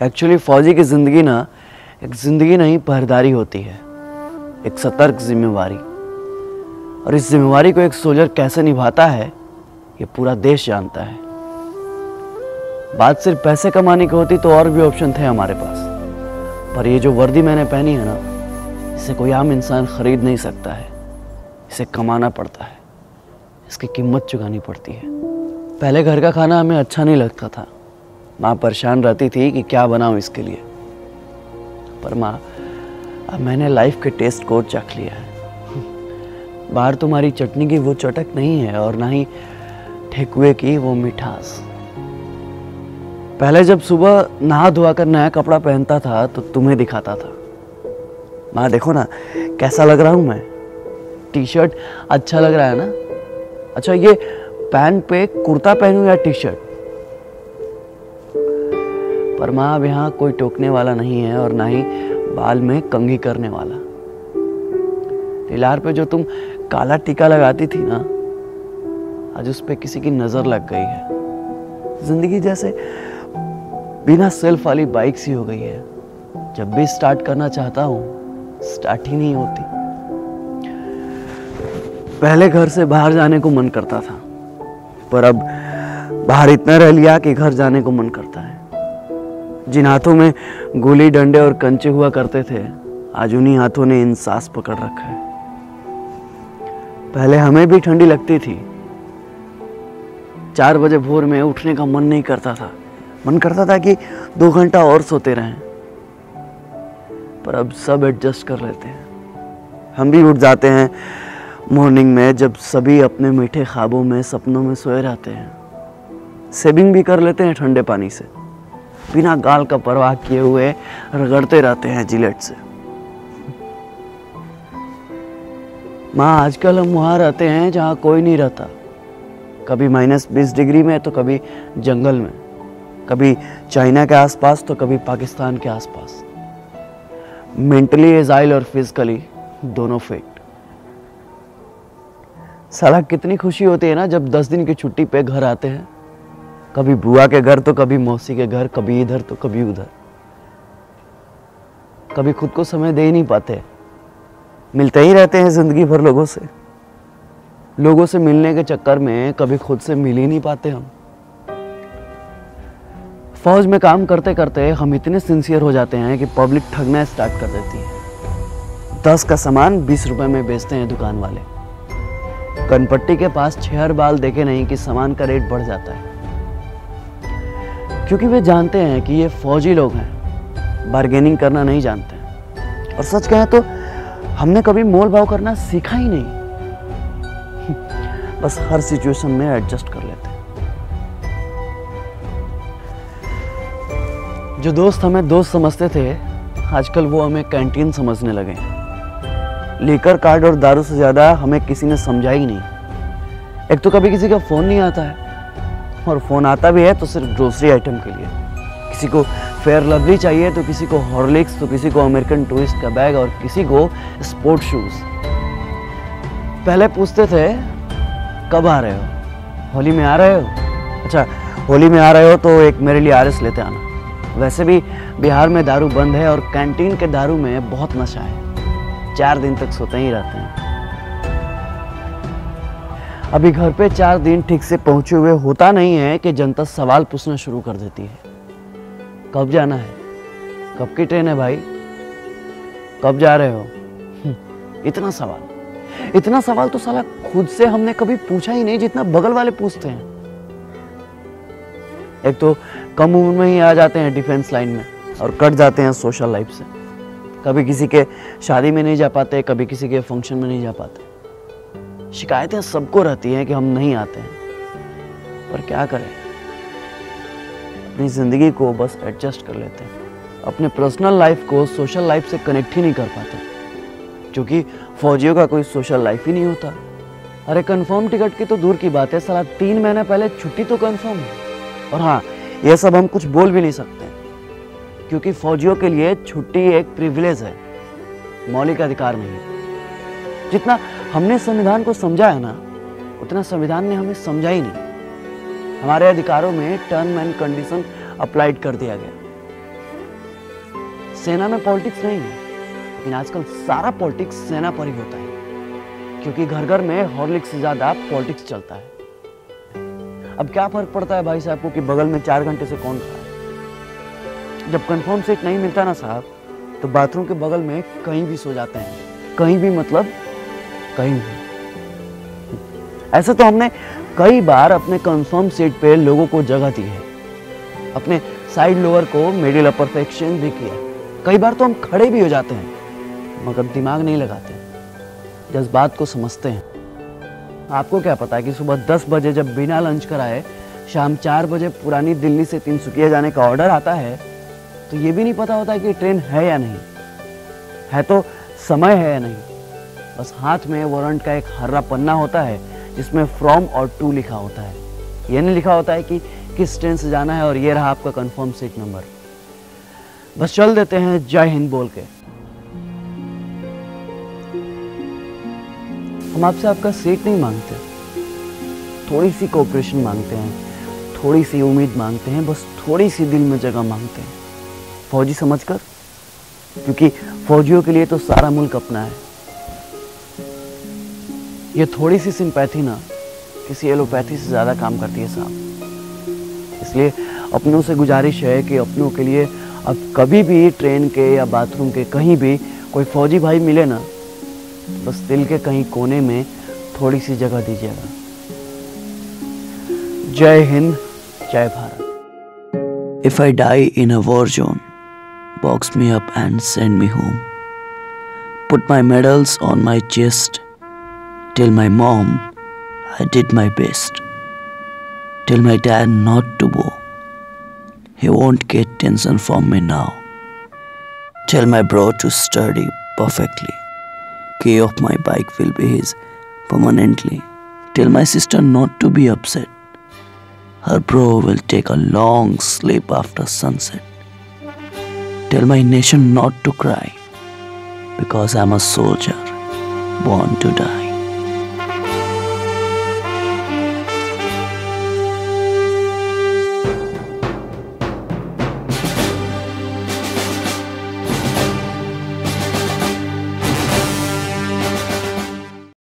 Actually फौजी की ज़िंदगी ना एक ज़िंदगी नहीं पहरेदारी होती है, एक सतर्क जिम्मेवारी। और इस जिम्मेवारी को एक सोल्जर कैसे निभाता है ये पूरा देश जानता है। बात सिर्फ पैसे कमाने की होती तो और भी ऑप्शन थे हमारे पास, पर ये जो वर्दी मैंने पहनी है ना, इसे कोई आम इंसान खरीद नहीं सकता है। इसे कमाना पड़ता है, इसकी कीमत चुकानी पड़ती है। पहले घर का खाना हमें अच्छा नहीं लगता था। माँ परेशान रहती थी कि क्या बनाऊं इसके लिए, पर माँ अब मैंने लाइफ के टेस्ट को चख लिया है। बाहर तुम्हारी चटनी की वो चटक नहीं है और ना ही ठेकुए की वो मिठास। पहले जब सुबह नहा धोआ कर नया कपड़ा पहनता था तो तुम्हें दिखाता था, माँ देखो ना कैसा लग रहा हूं मैं, टी शर्ट अच्छा लग रहा है ना, अच्छा ये पैंट पे कुर्ता पहनूं या टी शर्ट। पर माँ अब यहाँ कोई टोकने वाला नहीं है और ना ही बाल में कंघी करने वाला। लीलार पे जो तुम काला टीका लगाती थी ना, आज उस पे किसी की नजर लग गई है। जिंदगी जैसे बिना सेल्फ वाली बाइक सी हो गई है, जब भी स्टार्ट करना चाहता हूँ स्टार्ट ही नहीं होती। पहले घर से बाहर जाने को मन करता था, पर अब बाहर इतना रह लिया कि घर जाने को मन करता है। जिन हाथों में गोली डंडे और कंचे हुआ करते थे, आज उन्हीं हाथों ने इन सांस पकड़ रखा है। पहले हमें भी ठंडी लगती थी, 4 बजे भोर में उठने का मन नहीं करता था, मन करता था कि 2 घंटा और सोते रहें। पर अब सब एडजस्ट कर लेते हैं। हम भी उठ जाते हैं मॉर्निंग में, जब सभी अपने मीठे ख्वाबों में सपनों में सोए रहते हैं। शेविंग भी कर लेते हैं ठंडे पानी से, बिना गाल का परवाह किए हुए रगड़ते रहते हैं जिलेट से। माँ आजकल हम वहाँ रहते हैं जहाँ कोई नहीं रहता, कभी -20 डिग्री में तो कभी जंगल में, कभी चाइना के आसपास तो कभी पाकिस्तान के आसपास। मेंटली एजाइल और फिजिकली दोनों फिट। साला कितनी खुशी होती है ना जब 10 दिन की छुट्टी पे घर आते हैं, कभी बुआ के घर तो कभी मौसी के घर, कभी इधर तो कभी उधर। कभी खुद को समय दे ही नहीं पाते, मिलते ही रहते हैं जिंदगी भर लोगों से। लोगों से मिलने के चक्कर में कभी खुद से मिल ही नहीं पाते हम। फौज में काम करते करते हम इतने सिंसियर हो जाते हैं कि पब्लिक ठगना स्टार्ट कर देती है। 10 का सामान 20 रुपए में बेचते हैं दुकान वाले। कनपट्टी के पास 6 बाल देखे नहीं कि सामान का रेट बढ़ जाता है, क्योंकि वे जानते हैं कि ये फौजी लोग हैं, बार्गेनिंग करना नहीं जानते हैं। और सच कहें तो हमने कभी मोल भाव करना सीखा ही नहीं, बस हर सिचुएशन में एडजस्ट कर लेते हैं। जो दोस्त हमें दोस्त समझते थे, आजकल वो हमें कैंटीन समझने लगे हैं। लीकर कार्ड और दारू से ज्यादा हमें किसी ने समझा ही नहीं। एक तो कभी किसी का फोन नहीं आता है, और फोन आता भी है तो सिर्फ ग्रोसरी आइटम के लिए। किसी को फेयर लवली चाहिए तो किसी को हॉर्लिक्स, तो किसी को अमेरिकन टूरिस्ट का बैग और किसी को स्पोर्ट शूज। पहले पूछते थे कब आ रहे हो, होली में आ रहे हो, अच्छा होली में आ रहे हो तो एक मेरे लिए RS लेते आना। वैसे भी बिहार में दारू बंद है और कैंटीन के दारू में बहुत नशा है, 4 दिन तक सोते ही रहते हैं। अभी घर पे 4 दिन ठीक से पहुंचे हुए होता नहीं है कि जनता सवाल पूछना शुरू कर देती है। कब जाना है, कब की ट्रेन है भाई, कब जा रहे हो। इतना सवाल तो साला खुद से हमने कभी पूछा ही नहीं जितना बगल वाले पूछते हैं। एक तो कम उम्र में ही आ जाते हैं डिफेंस लाइन में और कट जाते हैं सोशल लाइफ से। कभी किसी के शादी में नहीं जा पाते, कभी किसी के फंक्शन में नहीं जा पाते। शिकायतें सबको रहती हैं कि हम नहीं आते हैं, पर क्या करें, अपनी जिंदगी को बस एडजस्ट कर लेते हैं। अपने पर्सनल लाइफ को सोशल लाइफ से कनेक्ट ही नहीं कर पाते, क्योंकि फौजियों का कोई सोशल लाइफ ही नहीं होता। अरे कंफर्म टिकट की तो दूर की बात है, साला 3 महीने पहले छुट्टी तो कंफर्म है। और हाँ, ये सब हम कुछ बोल भी नहीं सकते, क्योंकि फौजियों के लिए छुट्टी एक प्रिविलेज है, मौलिक अधिकार नहीं। जितना हमने संविधान को समझा है ना, उतना संविधान ने हमें समझा ही नहीं। हमारे अधिकारों में टर्म एंड कंडीशन अप्लाइड कर दिया गया। सेना में पॉलिटिक्स नहीं है, लेकिन आजकल सारा पॉलिटिक्स सेना पर ही होता है, क्योंकि घर घर में हॉर्लिक्स से ज्यादा पॉलिटिक्स चलता है। अब क्या फर्क पड़ता है भाई साहब को कि बगल में 4 घंटे से कौन खड़ा है। जब कंफर्म सीट नहीं मिलता ना साहब, तो बाथरूम के बगल में कहीं भी सो जाते हैं। कहीं भी मतलब कहीं भी। ऐसे तो हमने कई बार अपने कंफर्म सीट पे लोगों को जगह दी है, अपने साइड लोअर को मिडिल अपर सेक्शन भी किया। कई बार तो हम खड़े भी हो जाते हैं, मगर दिमाग नहीं लगाते, जज्बात को समझते हैं। आपको क्या पता है कि सुबह 10 बजे जब बिना लंच कराए शाम 4 बजे पुरानी दिल्ली से तिनसुकिया जाने का ऑर्डर आता है, तो ये भी नहीं पता होता है कि ट्रेन है या नहीं है, तो समय है या नहीं। बस हाथ में वारंट का एक हर्रा पन्ना होता है जिसमें फ्रॉम और टू लिखा होता है। ये नहीं लिखा होता है कि किस ट्रेन से जाना है और ये रहा आपका कंफर्म सीट नंबर। बस चल देते हैं जय हिंद बोल के। हम आपसे आपका सीट नहीं मांगते, थोड़ी सी कोऑपरेशन मांगते हैं, थोड़ी सी उम्मीद मांगते हैं, बस थोड़ी सी दिल में जगह मांगते हैं, फौजी समझकर, क्योंकि फौजियों के लिए तो सारा मुल्क अपना है। ये थोड़ी सी सिंपैथी ना किसी एलोपैथी से ज्यादा काम करती है साहब। इसलिए अपनों से गुजारिश है कि अपनों के लिए अब कभी भी ट्रेन के या बाथरूम के कहीं भी कोई फौजी भाई मिले ना, बस दिल के कहीं कोने में थोड़ी सी जगह दीजिएगा। जय हिंद, जय Bharat. If I die in a war zone, box me up and send me home. Put my medals on my chest. Tell my mom I did my best. Tell my dad not to go. He won't get tension from me now. Tell my bro to study perfectly. Key of my bike will be his permanently. Tell my sister not to be upset. Her bro will take a long sleep after sunset. Tell my nation not to cry, because I'm a soldier born to die.